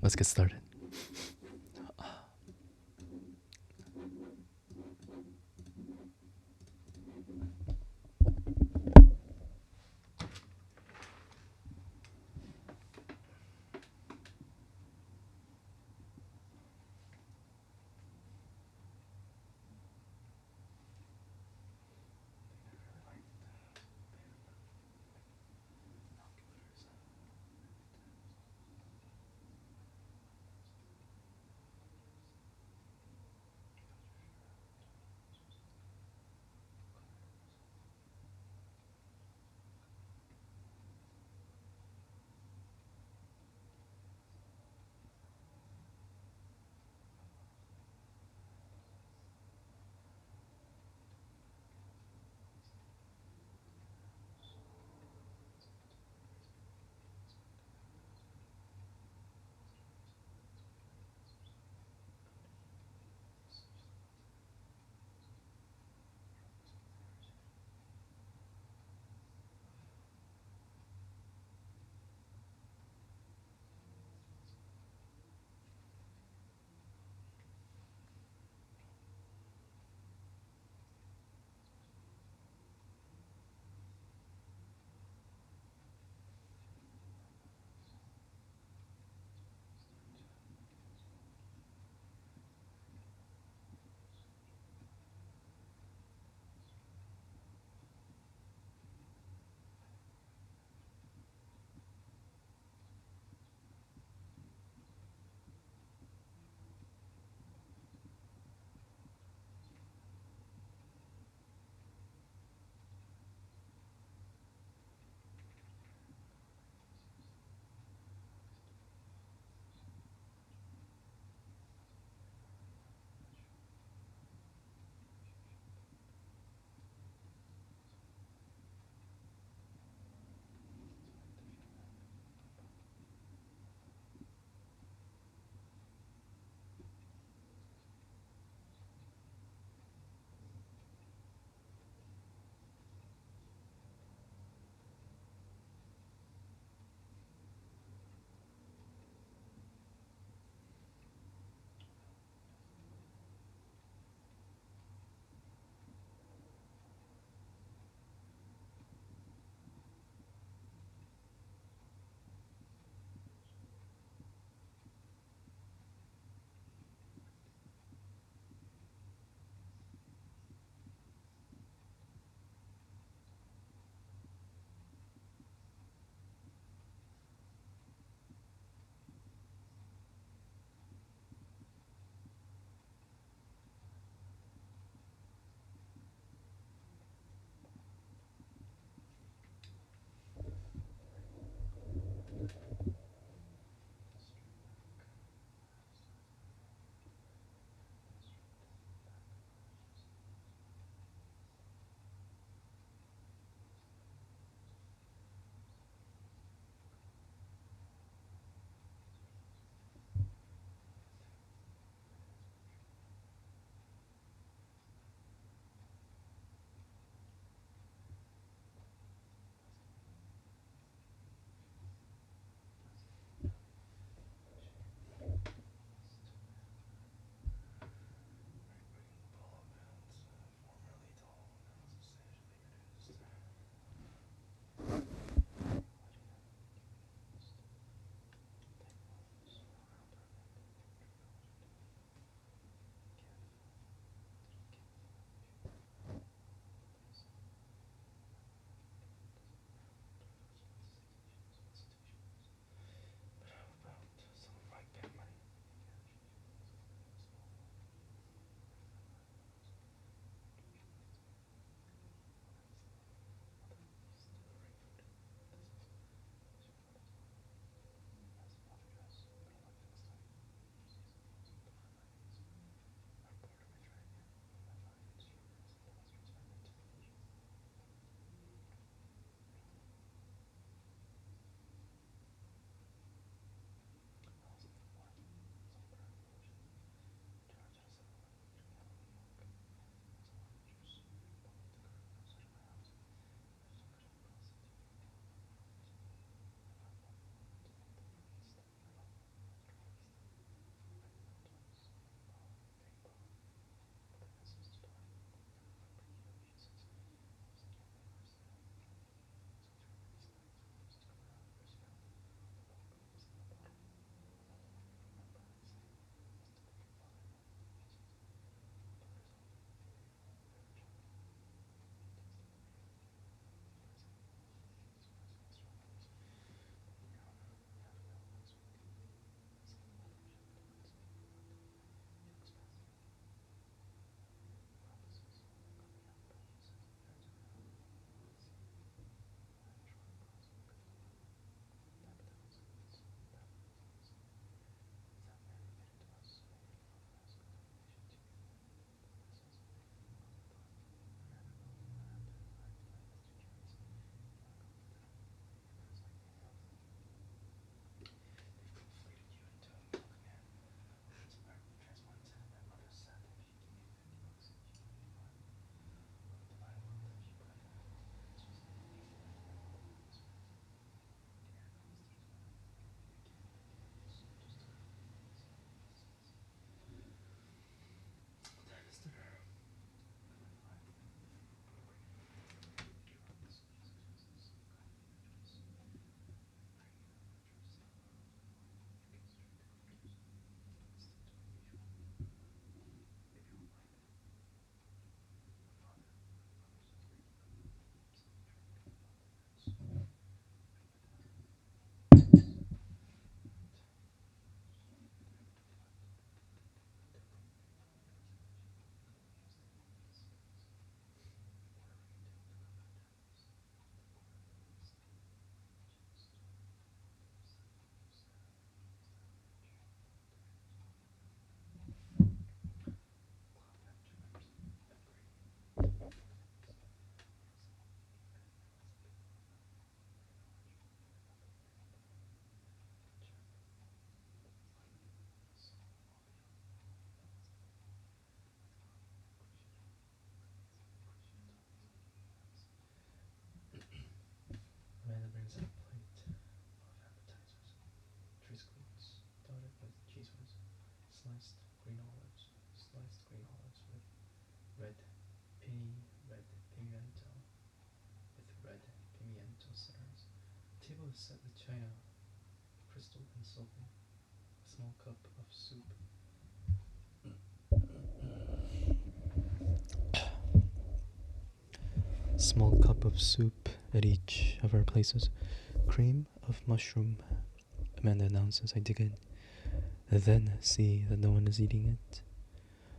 let's get started. has a plate of appetizers. Triscuits dotted with cheese whiz, sliced green olives with red red pimiento, centers. The table is set with china, crystal and silver. A small cup of soup. Small cup of soup at each of our places. Cream of mushroom, Amanda announces. I dig in. And then see that no one is eating it.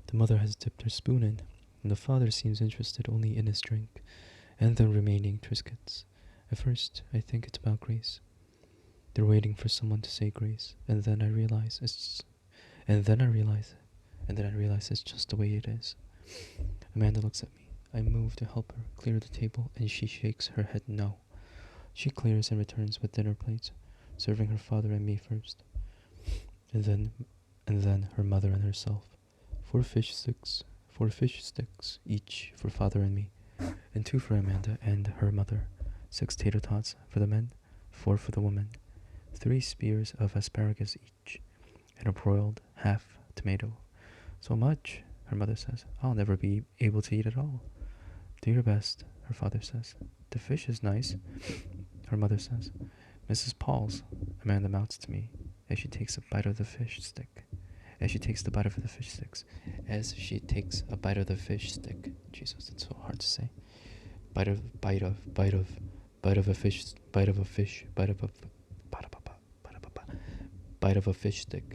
The mother has dipped her spoon in, and the father seems interested only in his drink and the remaining Triscuits. At first, I think it's about Grace. They're waiting for someone to say grace, and then I realize it's just the way it is. Amanda looks at me. I move to help her clear the table, and she shakes her head no. She clears and returns with dinner plates, serving her father and me first, and then her mother and herself. 4 fish sticks each for father and me, and 2 for Amanda and her mother. 6 tater tots for the men, 4 for the women. 3 spears of asparagus each, and a broiled half tomato. So much, her mother says. I'll never be able to eat it all. Do your best, her father says. The fish is nice, her mother says. Mrs. Paul's, Amanda mouths to me as she takes a bite of the fish stick. Jesus, it's so hard to say. Bite of a fish stick.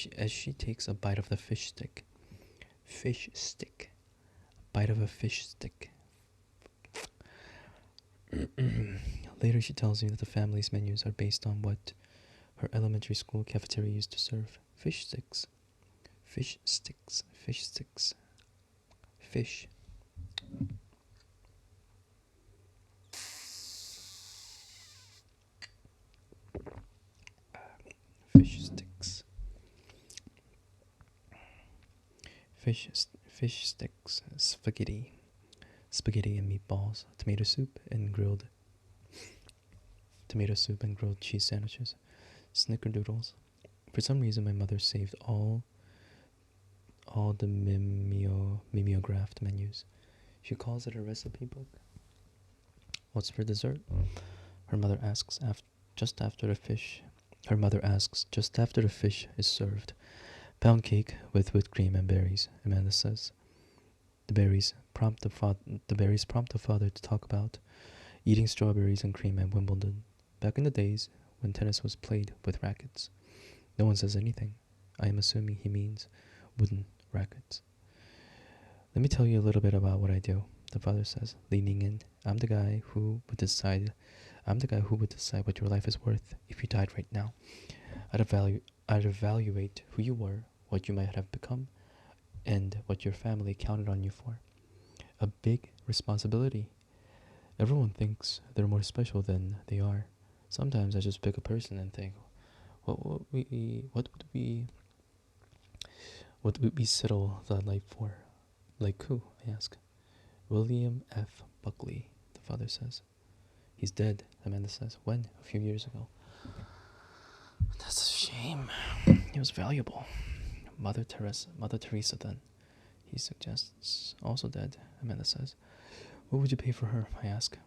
As she takes a bite of the fish stick, bite of a fish stick. Later she tells me that the family's menus are based on what her elementary school cafeteria used to serve. Fish. Fish. Fish sticks. Fish sticks. Spaghetti and meatballs. Tomato soup and grilled cheese sandwiches. Snickerdoodles. For some reason, my mother saved all the mimeographed menus. She calls it a recipe book. What's for dessert? Her mother asks just after the fish is served. Pound cake with whipped cream and berries, Amanda says. The berries prompt the father to talk about eating strawberries and cream at Wimbledon, back in the days when tennis was played with rackets. No one says anything. I am assuming he means wooden rackets. Let me tell you a little bit about what I do, the father says, leaning in. I'm the guy who would decide what your life is worth if you died right now. I'd evaluate who you were, what you might have become, and what your family counted on you for. A big responsibility. Everyone thinks they're more special than they are. Sometimes I just pick a person and think, what would we settle that life for? Like who? I ask. William F. Buckley, the father says. He's dead, Amanda says. When? A few years ago. That's a shame. He was valuable. Mother Teresa then, he suggests. Also dead, Amanda says. What would you pay for her? I ask.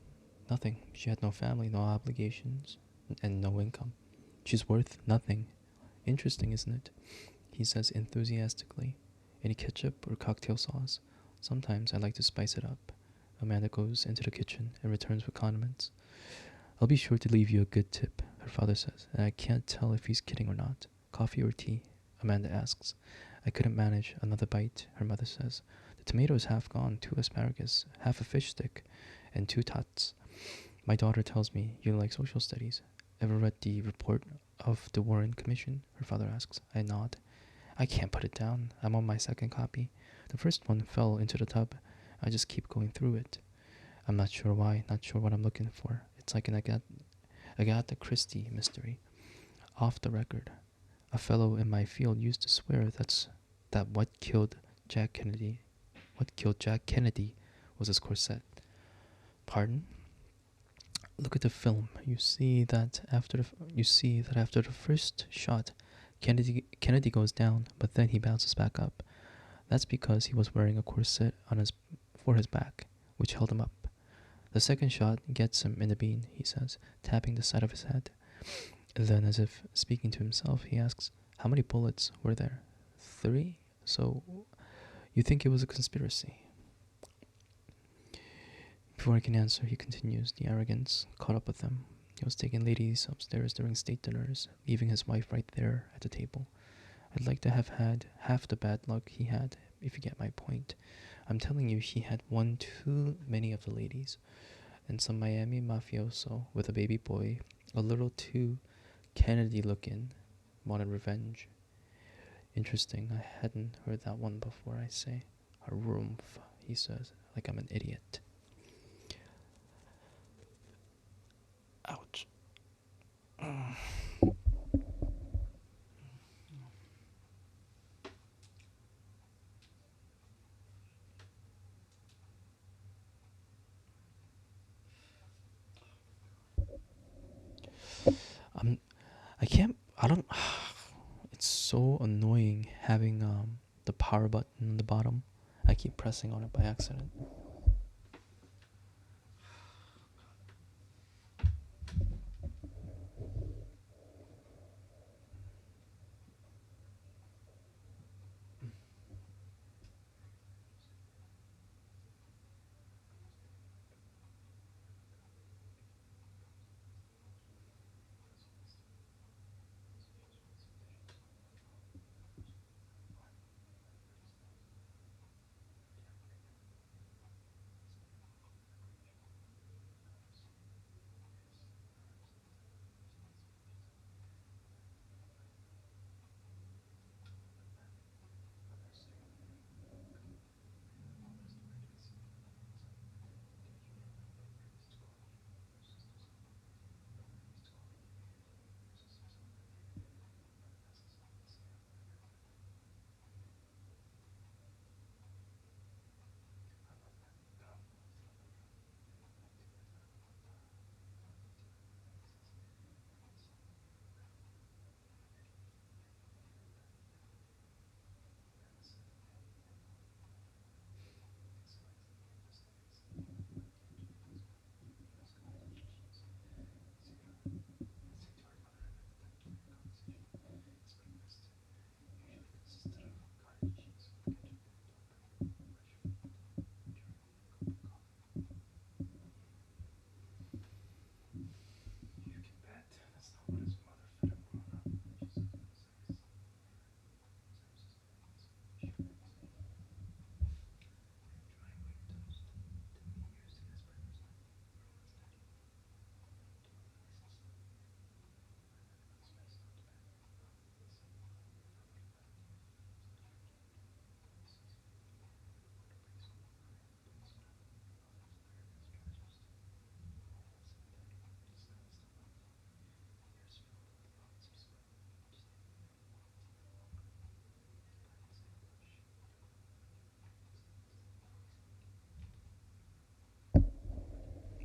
Nothing. She had no family, no obligations, and no income. She's worth nothing. Interesting, isn't it? He says enthusiastically. Any ketchup or cocktail sauce? Sometimes I like to spice it up. Amanda goes into the kitchen and returns with condiments. I'll be sure to leave you a good tip, her father says, and I can't tell if he's kidding or not. Coffee or tea? Amanda asks. I couldn't manage another bite, her mother says. The tomato is half gone, 2 asparagus, half a fish stick, and 2 tots. My daughter tells me you like social studies. Ever read the report of the Warren Commission? Her father asks. I nod. I can't put it down. I'm on my 2nd copy. The first one fell into the tub. I just keep going through it. I'm not sure why, not sure what I'm looking for. It's like an Agatha Christie mystery. Off the record, a fellow in my field used to swear that what killed Jack Kennedy. What killed Jack Kennedy was his corset. Pardon? Look at the film. You see that after the first shot, Kennedy goes down, but then he bounces back up. That's because he was wearing a corset for his back, which held him up. The second shot gets him in the bean, he says, tapping the side of his head. And then, as if speaking to himself, he asks, "How many bullets were there?" 3? So, you think it was a conspiracy? Before I can answer, he continues. The arrogance caught up with him. He was taking ladies upstairs during state dinners, leaving his wife right there at the table. I'd like to have had half the bad luck he had, if you get my point. I'm telling you, he had one too many of the ladies. And some Miami mafioso with a baby boy, a little too Kennedy looking, wanted revenge. Interesting, I hadn't heard that one before, I say. Harumph, he says, like I'm an idiot. Ouch. I can't, I don't, it's so annoying having the power button on the bottom. I keep pressing on it by accident.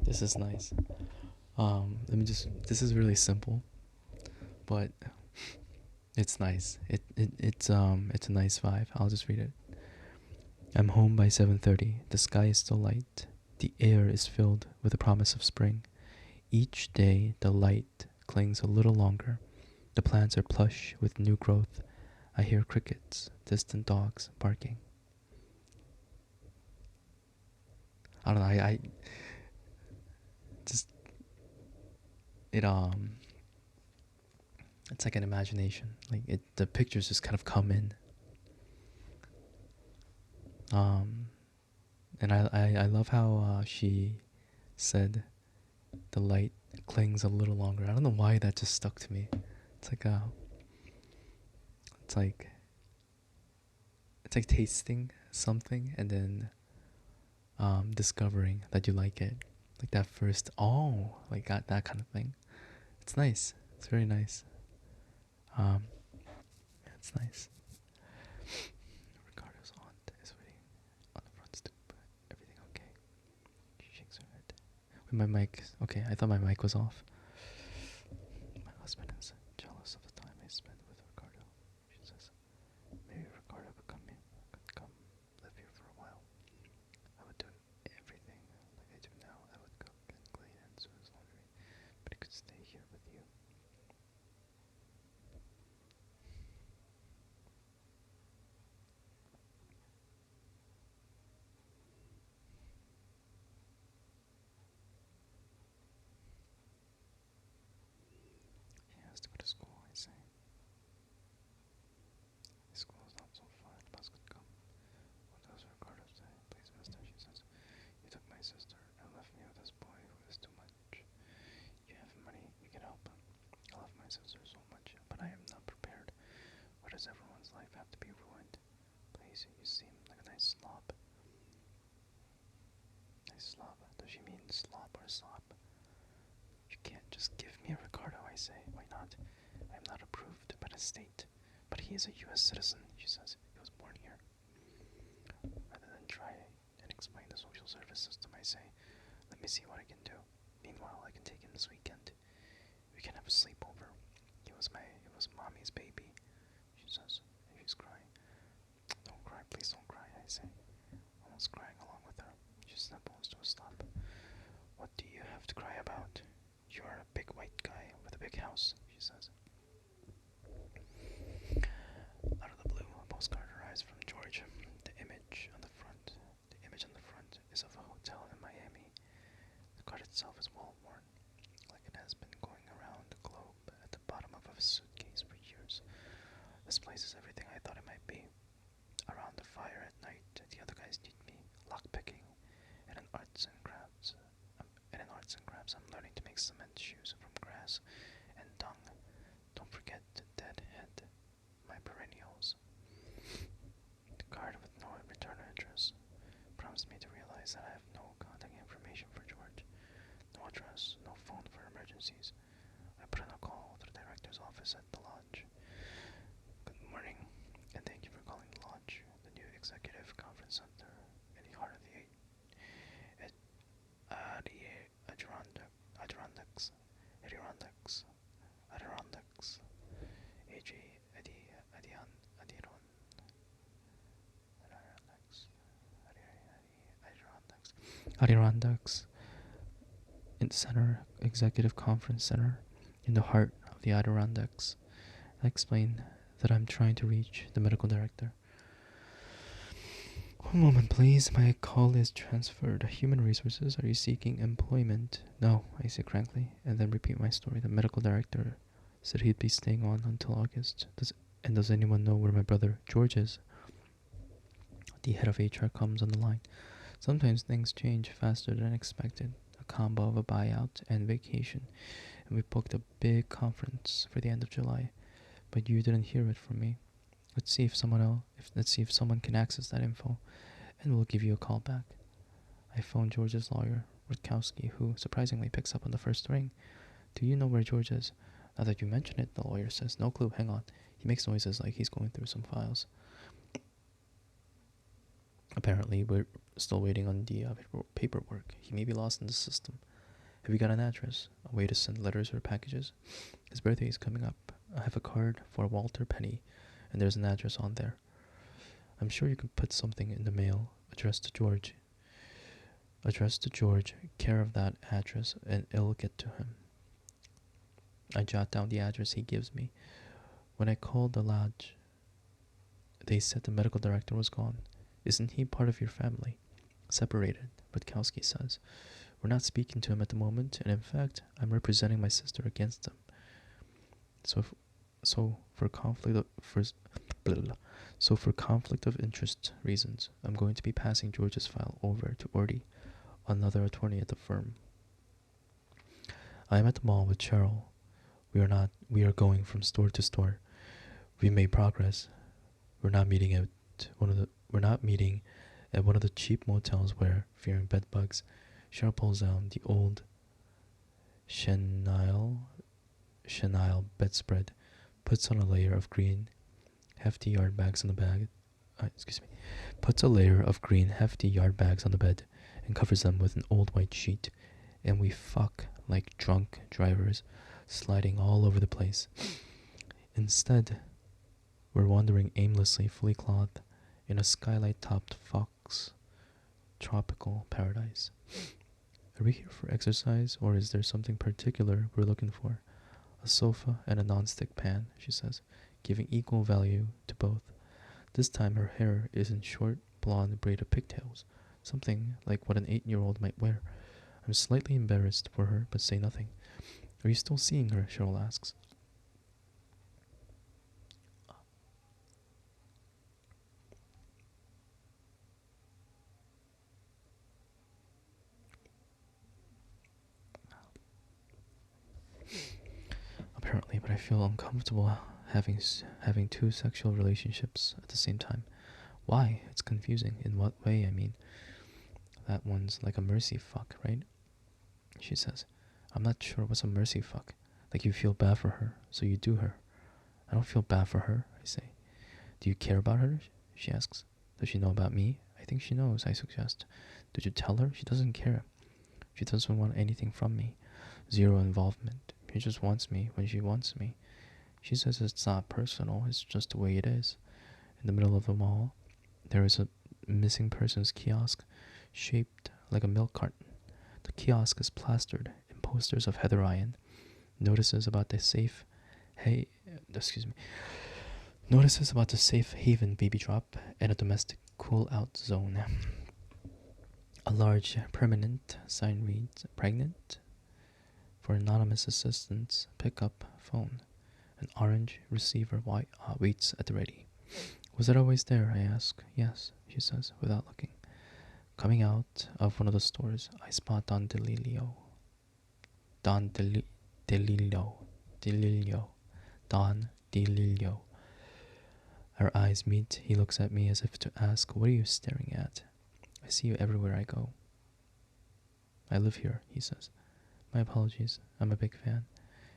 This is nice. This is really simple, but it's nice. It's a nice vibe. I'll just read it. I'm home by 7:30. The sky is still light. The air is filled with the promise of spring. Each day the light clings a little longer. The plants are plush with new growth. I hear crickets, distant dogs barking. I don't know, I just it it's like an imagination. Like the pictures just kind of come in. Um and I love how she said the light clings a little longer. I don't know why that just stuck to me. It's like it's like it's like tasting something and then discovering that you like it. Like that first like that kind of thing. It's nice. It's very nice. Um, yeah, it's nice. Ricardo's aunt My mic. Okay, I thought my mic was off. My husband is jealous of the time I spend with Ricardo. She says, maybe Ricardo could come live here for a while. I would do everything like I do now. I would cook and clean and sew his laundry, but he could stay here with you. He has to go to school, I say. His school is not so far, the bus could come. What does Ricardo say? Please, mister, she says. You took my sister and left me with this boy who is too much. You have money, you can help him. I love my sister so much, but I am not prepared. Why does everyone's life have to be ruined? Please, you seem like a nice slob. Nice slob? Does she mean slop or slop? You can't just give me a Ricardo, I say. Why not? I am not approved by the state. But he is a U.S. citizen, she says. He was born here. Rather than try and explain the social service system, I say, let me see what I can do. Meanwhile, I can take him this weekend. We can have a sleepover. It was mommy's baby, she says, and she's crying. Don't cry, please don't cry, I say, almost crying along with her. She sniffles to a stop. What do you have to cry about? You are a big white guy with a big house, she says. Out of the blue, a postcard arrives from George. The image on the front is of a hotel in Miami. The card itself is well worn, like it has been going around the globe at the bottom of a suitcase for years. This place is everything I thought it might be. Around the fire at night, the other guys need me, lockpicking, and in arts and crafts. I'm learning to make cement shoes from grass and dung. Don't forget the dead head, my perennials. The card with no return address prompts me to realize that I have no contact information for George. No address, no phone for emergencies. I put in a call to the director's office at the lodge. Good morning, and thank you for calling the lodge, the new executive conference center in the heart of the Adirondacks, Adirondacks, in center, executive conference center, in the heart of the Adirondacks. I explain that I'm trying to reach the medical director. One moment, please. My call is transferred. Human resources, are you seeking employment? No, I say crankly, and then repeat my story. The medical director said he'd be staying on until August. Does anyone know where my brother George is? The head of HR comes on the line. Sometimes things change faster than expected. A combo of a buyout and vacation, and we booked a big conference for the end of July. But you didn't hear it from me. Let's see if someone can access that info, and we'll give you a call back. I phone George's lawyer, Rutkowski, who surprisingly picks up on the first ring. Do you know where George is? Now that you mention it, the lawyer says. No clue, hang on. He makes noises like he's going through some files. Apparently, we're still waiting on the paperwork. He may be lost in the system. Have you got an address? A way to send letters or packages? His birthday is coming up. I have a card for Walter Penny, and there's an address on there. I'm sure you can put something in the mail addressed to George. Care of that address, and it'll get to him. I jot down the address he gives me. When I called the lodge, they said the medical director was gone. Isn't he part of your family? Separated, Rutkowski says. We're not speaking to him at the moment, and in fact, I'm representing my sister against him. So for conflict of interest reasons, I'm going to be passing George's file over to Ordy, another attorney at the firm. I am at the mall with Cheryl. We are going from store to store. We made progress. We're not meeting at one of the cheap motels where, fearing bed bugs, Cheryl pulls down the old chenille bedspread, puts on a layer of green, hefty yard bags on the bed, puts a layer of green, hefty yard bags on the bed, and covers them with an old white sheet. and we fuck like drunk drivers, sliding all over the place. Instead, we're wandering aimlessly, fully clothed, in a skylight-topped fox tropical paradise. Are we here for exercise, or is there something particular we're looking for? A sofa and a non-stick pan, she says, giving equal value to both. This time her hair is in short, blonde braided pigtails, something like what an 8-year-old might wear. I'm slightly embarrassed for her, but say nothing. Are you still seeing her? Cheryl asks. Apparently, but I feel uncomfortable having two sexual relationships at the same time. Why? It's confusing. In what way, I mean? That one's like a mercy fuck, right? She says. I'm not sure what's a mercy fuck. Like you feel bad for her, so you do her. I don't feel bad for her, I say. Do you care about her? She asks. Does she know about me? I think she knows, I suggest. Did you tell her? She doesn't care. She doesn't want anything from me. Zero involvement. She just wants me when she wants me. She says it's not personal, it's just the way it is. In the middle of the mall, there is a missing persons kiosk shaped like a milk carton. The kiosk is plastered in posters of Heather Ryan, notices about the safe haven baby drop, and a domestic cool out zone. A large permanent sign reads, pregnant? For anonymous assistance, pick up phone. An orange receiver waits at the ready. Was it always there? I ask. Yes, she says, without looking. Coming out of one of the stores, I spot Don DeLillo. Don DeLillo. Our eyes meet. He looks at me as if to ask, what are you staring at? I see you everywhere I go. I live here, he says. My apologies. I'm a big fan.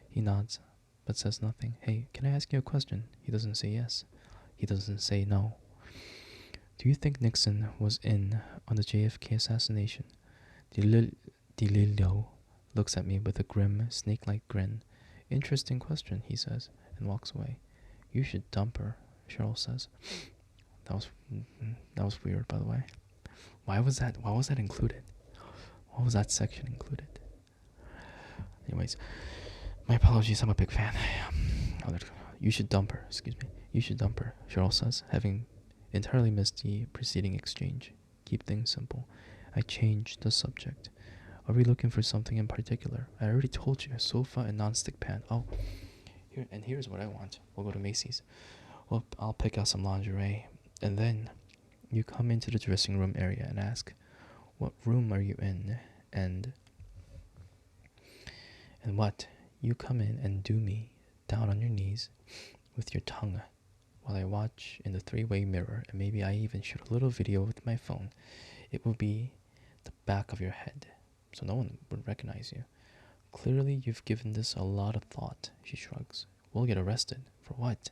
He nods, but says nothing. Hey, can I ask you a question? He doesn't say yes. He doesn't say no. Do you think Nixon was in on the JFK assassination? DeLillo looks at me with a grim, snake-like grin. Interesting question, he says, and walks away. You should dump her, Cheryl says. That was weird, by the way. Why was that included? Why was that section included? Anyways, my apologies, I'm a big fan. You should dump her, You should dump her, Cheryl says, having entirely missed the preceding exchange. Keep things simple. I changed the subject. Are we looking for something in particular? I already told you, a sofa and non-stick pan. Oh, here's what I want. We'll go to Macy's. Well, I'll pick out some lingerie. And then you come into the dressing room area and ask, what room are you in? And what? You come in and do me down on your knees with your tongue while I watch in the three-way mirror, and maybe I even shoot a little video with my phone. It will be the back of your head, so no one would recognize you. Clearly you've given this a lot of thought, she shrugs. We'll get arrested. For what?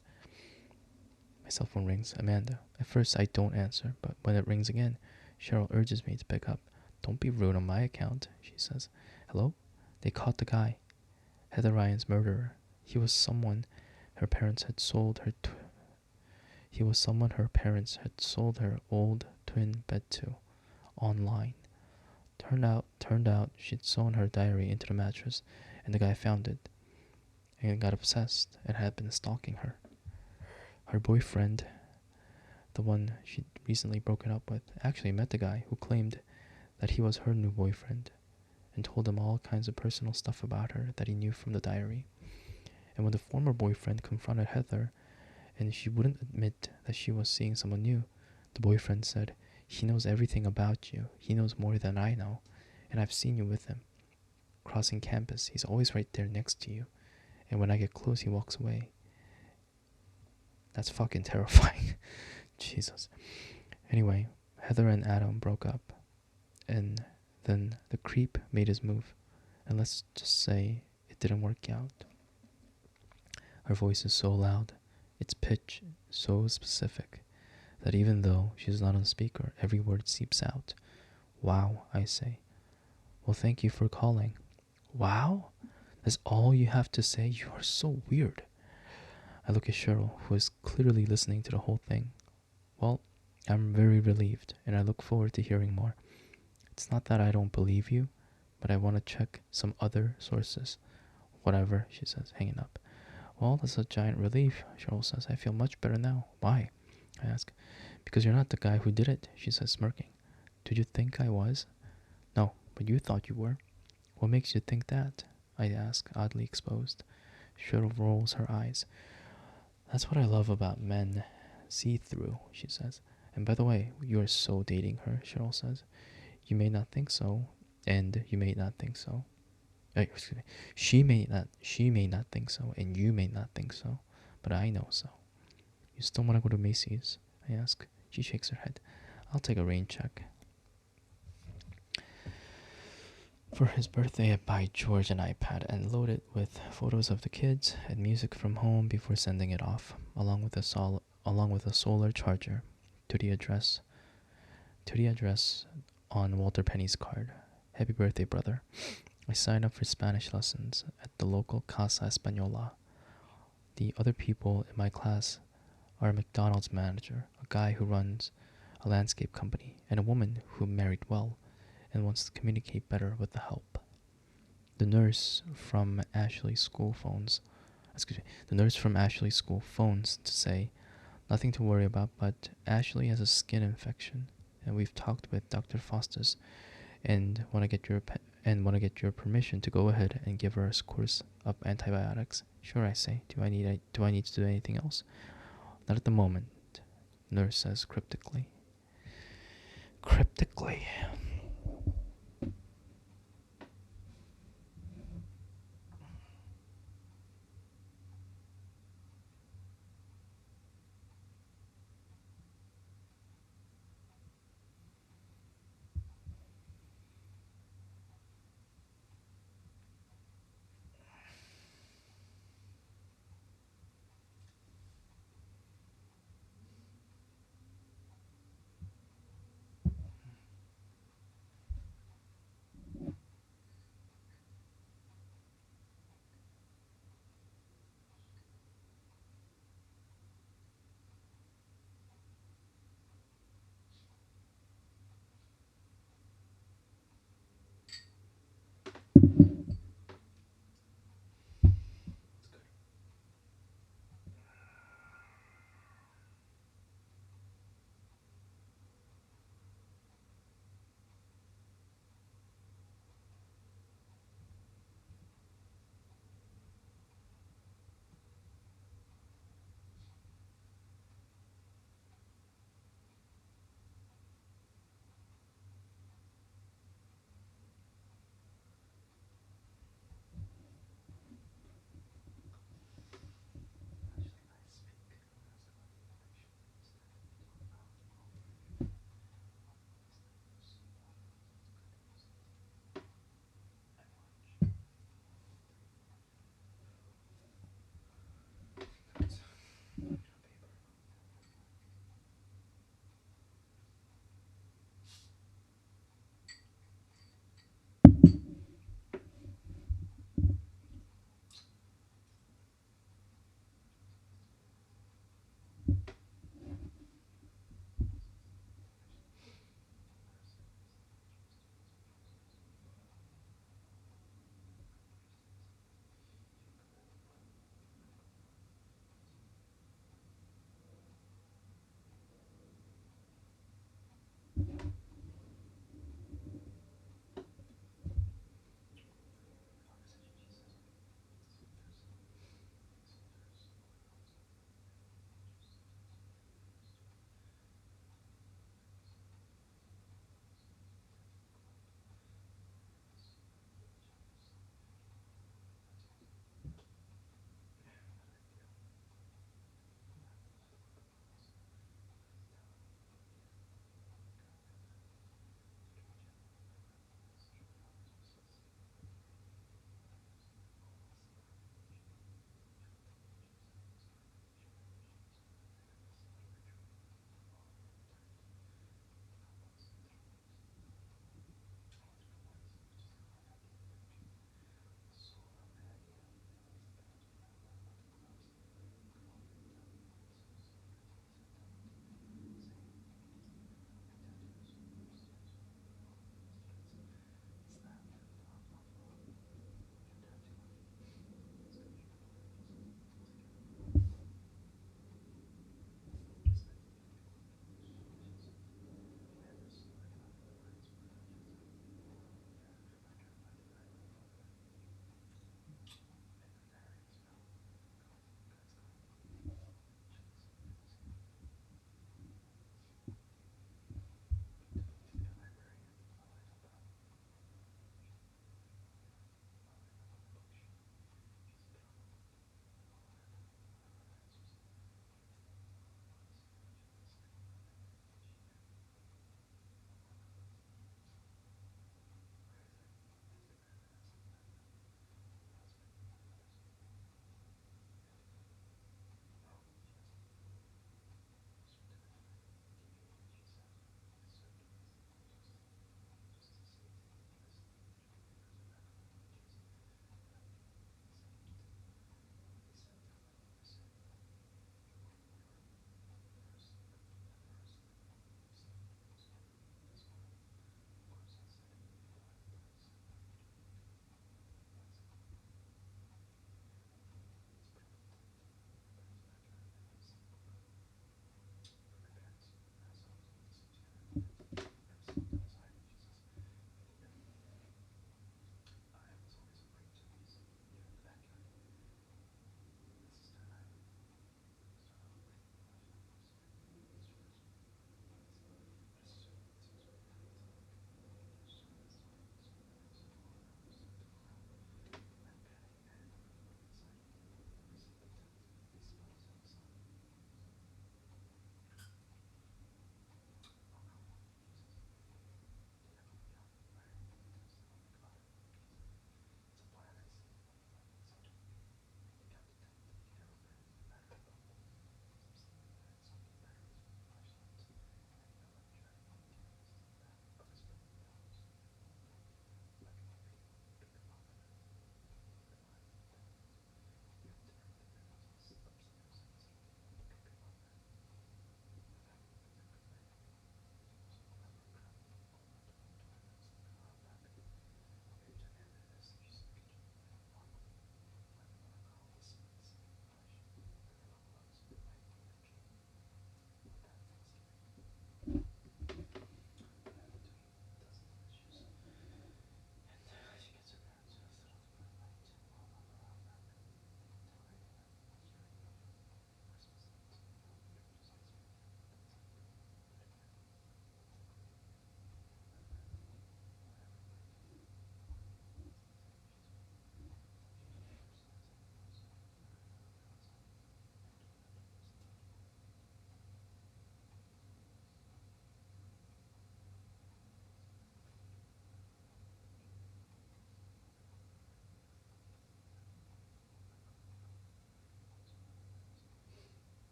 My cell phone rings. Amanda. At first I don't answer, but when it rings again, Cheryl urges me to pick up. Don't be rude on my account, she says. Hello? They caught the guy. Heather Ryan's murderer. He was someone her parents had sold her old twin bed to online. Turned out she'd sewn her diary into the mattress, and the guy found it and got obsessed and had been stalking her. Her boyfriend, the one she'd recently broken up with, actually met the guy who claimed that he was her new boyfriend and told him all kinds of personal stuff about her that he knew from the diary. And when the former boyfriend confronted Heather and she wouldn't admit that she was seeing someone new, the boyfriend said, he knows everything about you. He knows more than I know, and I've seen you with him. Crossing campus, he's always right there next to you, and when I get close, he walks away. That's fucking terrifying. Jesus. Anyway, Heather and Adam broke up, and then the creep made his move, and let's just say it didn't work out. Her voice is so loud, its pitch so specific, that even though she's not on speaker, every word seeps out. Wow, I say. Well, thank you for calling. Wow? That's all you have to say? You are so weird. I look at Cheryl, who is clearly listening to the whole thing. Well, I'm very relieved, and I look forward to hearing more. It's not that I don't believe you, but I want to check some other sources. Whatever, she says, hanging up. Well, that's a giant relief, Cheryl says. I feel much better now. Why? I ask. Because you're not the guy who did it, she says, smirking. Did you think I was? No, but you thought you were. What makes you think that? I ask, oddly exposed. Cheryl rolls her eyes. That's what I love about men. See through, she says. And by the way, you are so dating her, Cheryl says. You may not think so, and you may not think so. Excuse me. She may not think so, and you may not think so, but I know so. You still want to go to Macy's? I ask. She shakes her head. I'll take a rain check. For his birthday, I buy George an iPad and load it with photos of the kids and music from home before sending it off, along with a solar charger, to the address on Walter Penny's card. Happy birthday, brother. I sign up for Spanish lessons at the local Casa Española. The other people in my class are a McDonald's manager, a guy who runs a landscape company, and a woman who married well and wants to communicate better with the help. The nurse from Ashley's school phones to say nothing to worry about, but Ashley has a skin infection, and we've talked with Dr. Faustus and want to get your permission to go ahead and give her a course of antibiotics. Sure, I say. Do I need to do anything else? Not at the moment, nurse says cryptically. Cryptically.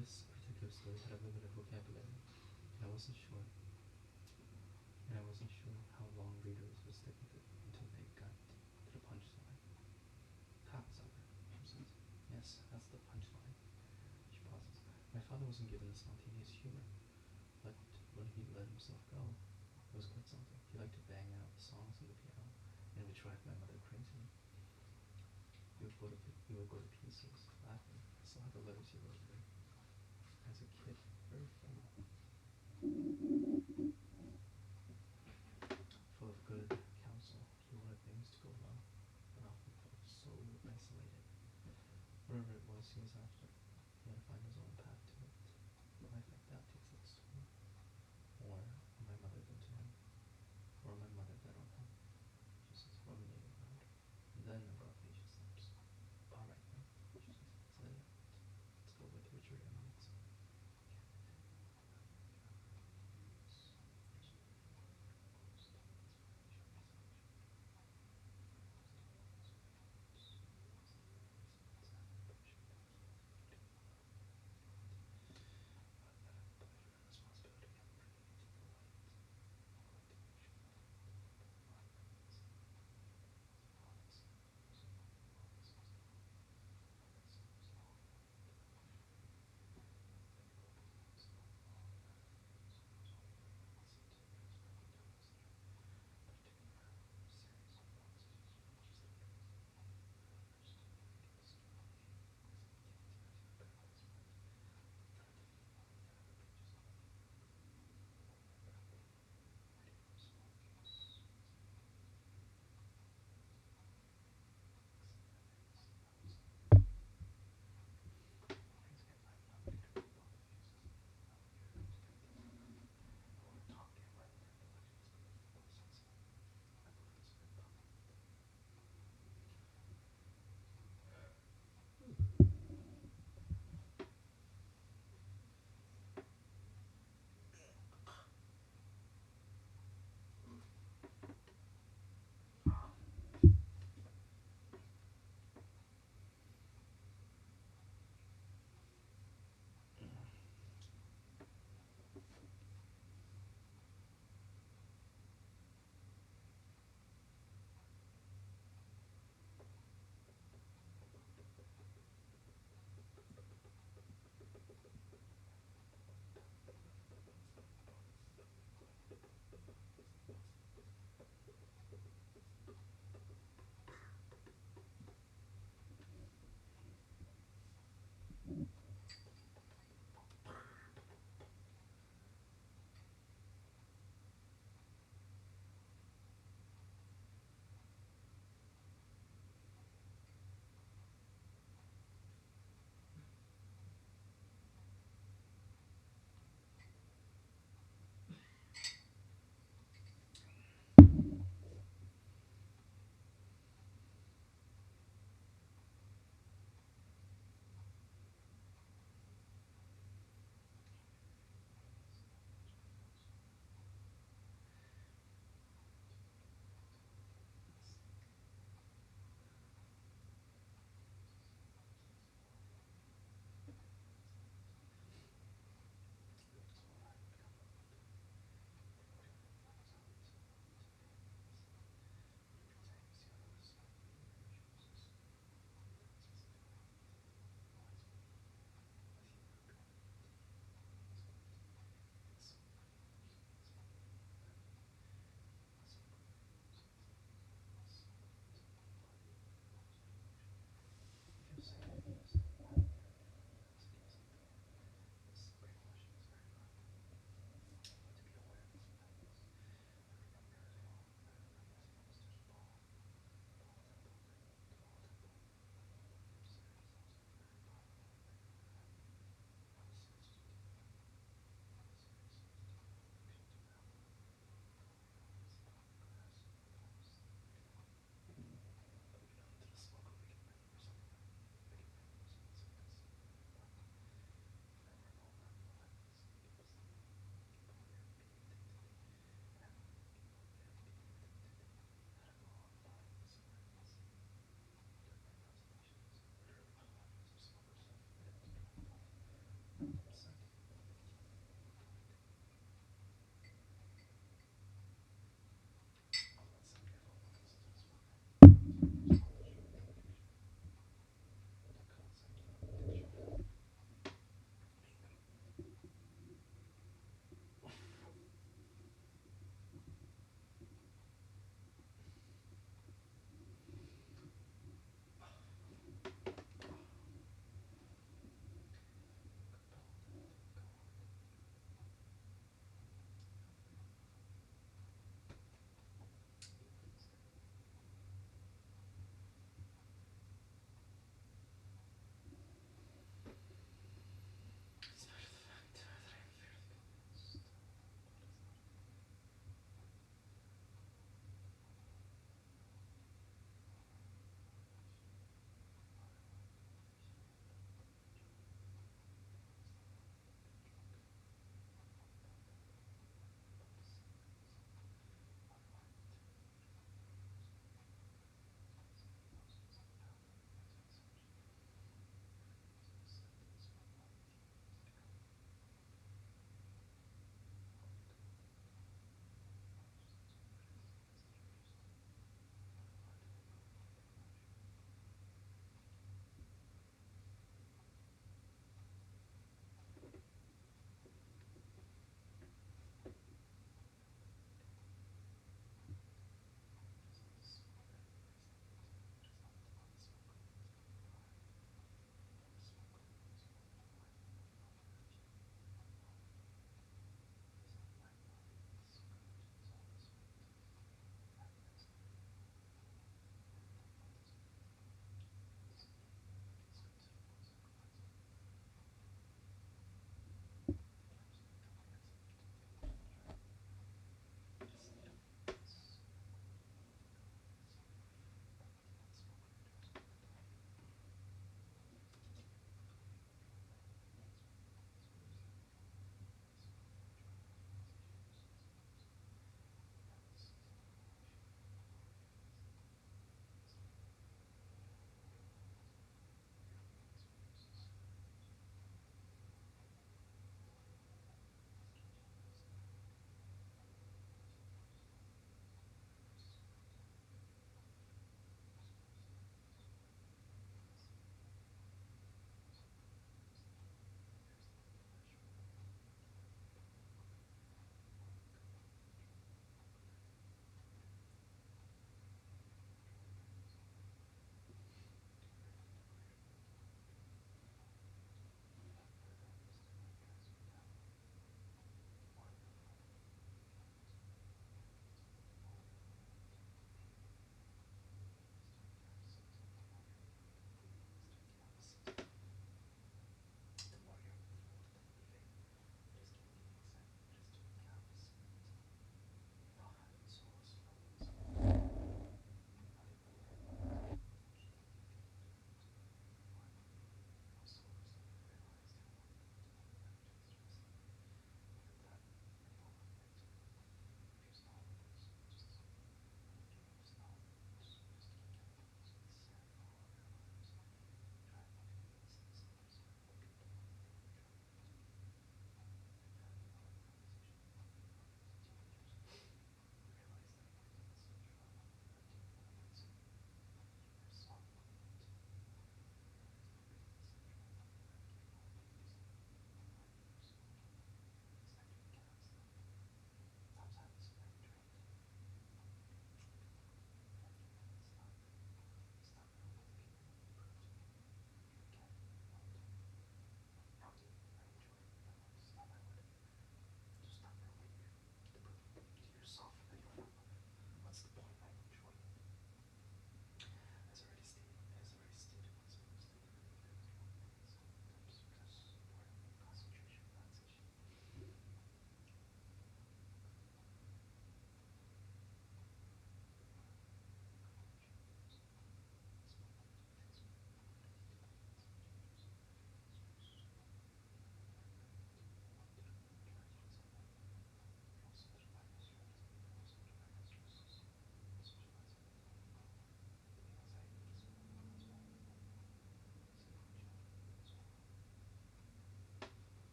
this particular story had a limited vocabulary, and I wasn't sure. And I wasn't sure how long readers would stick with it until they got to the punchline. Tatsaber, she says. Yes, that's the punchline. She pauses. My father wasn't given a spontaneous humor, but when he let himself go, it was quite something. He liked to bang out songs on the piano, and it would drive my mother crazy. We would go to pieces, laughing. I still have the letters he wrote me as a kid. Very funny. Full of good counsel. He wanted things to go well, but often felt so isolated. Whatever it was he was after, he had to find his own path to it. Life like that takes its toll. Or am I mother than to him? Or am I mother that on him? She says, ruminating around. And then abruptly she stops. All right then, she says, let's let it out. Let's go with Richard Emmons.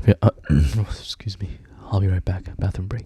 Excuse me. I'll be right back. Bathroom break.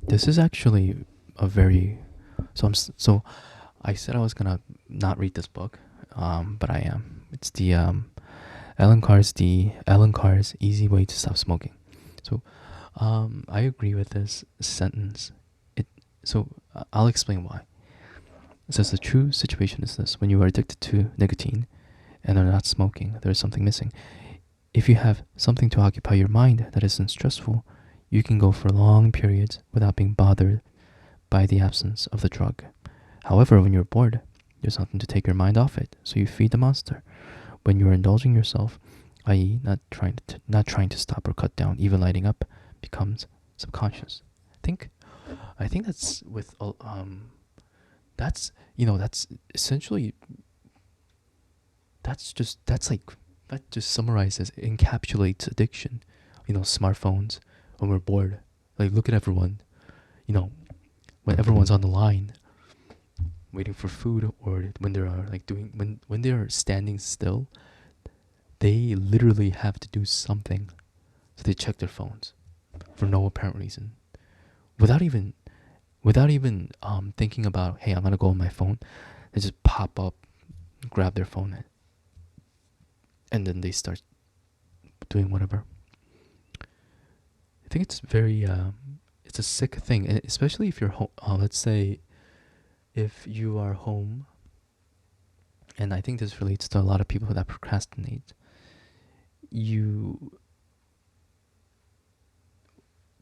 This is actually a very so I said I was gonna not read this book, but I am. It's the Alan Carr's Easy Way to Stop Smoking. So I agree with this sentence. It I'll explain why. It says the true situation is this: when you are addicted to nicotine and are not smoking, there is something missing. If you have something to occupy your mind that isn't stressful, you can go for long periods without being bothered by the absence of the drug. However, when you're bored, there's nothing to take your mind off it, so you feed the monster. When you're indulging yourself, i.e., not trying to stop or cut down, even lighting up becomes subconscious. I think that's with that's that's essentially that just summarizes encapsulates addiction. Smartphones when we're bored, like look at everyone. You know, when everyone's on the line waiting for food, or when they are like doing when they are standing still, they literally have to do something, so they check their phones for no apparent reason, without even thinking about, hey, I'm gonna go on my phone. They just pop up, grab their phone, and then they start doing whatever. I think it's very it's a sick thing, and especially if you're home. Let's say if you are home, and I think this relates to a lot of people that procrastinate. You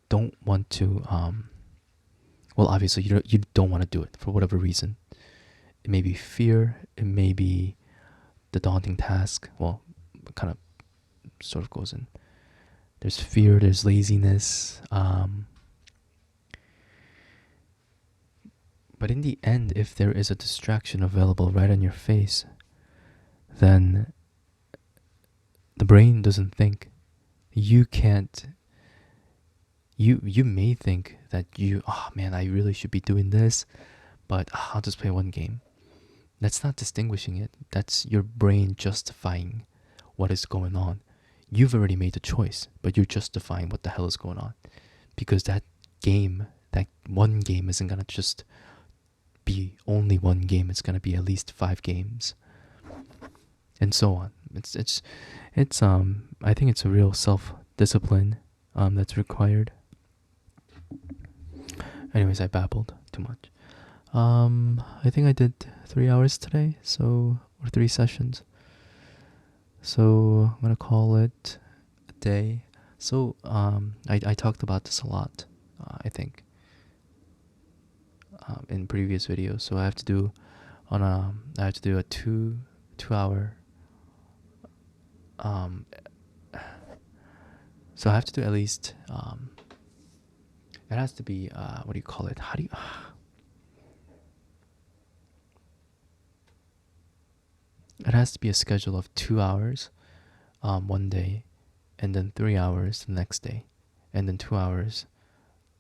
don't want to well, obviously you don't want to do it for whatever reason. It may be fear, it may be the daunting task. Well, it kind of sort of goes in. There's fear, there's laziness, but in the end, if there is a distraction available right on your face, then the brain doesn't think. You can't. You may think that oh man, I really should be doing this, but I'll just play one game. That's not distinguishing it. That's your brain justifying what is going on. You've already made the choice, but you're justifying what the hell is going on. Because that one game isn't gonna just be only one game. It's gonna be at least 5 games, and so on. It's I think it's a real self-discipline that's required. Anyways, I babbled too much. I think I did 3 hours today, or 3 sessions. So I'm gonna call it a day. So I talked about this a lot. I think in previous videos. So I have to do a 2 hour. So I have to do at least. It has to be what do you call it? How do you? It has to be a schedule of 2 hours, one day, and then 3 hours the next day, and then 2 hours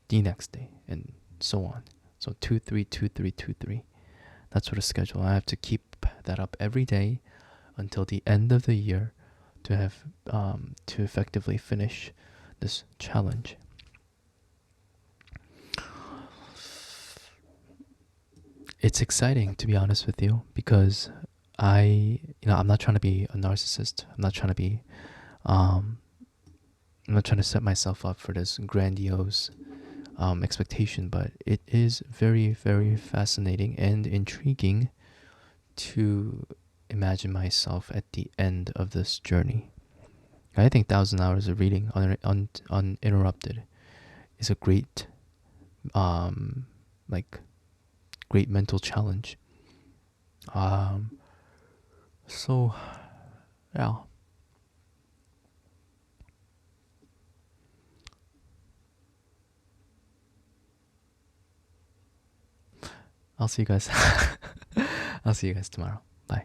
the next day, and so on. So 2-3, 2-3, 2-3. That sort of schedule. I have to keep that up every day until the end of the year to have to effectively finish this challenge. It's exciting, to be honest with you, because I'm not trying to be a narcissist. I'm not trying to set myself up for this grandiose expectation, but it is very, very fascinating and intriguing to imagine myself at the end of this journey. I think 1,000 hours of reading uninterrupted is a great, great mental challenge. So, yeah. I'll see you guys. I'll see you guys tomorrow. Bye.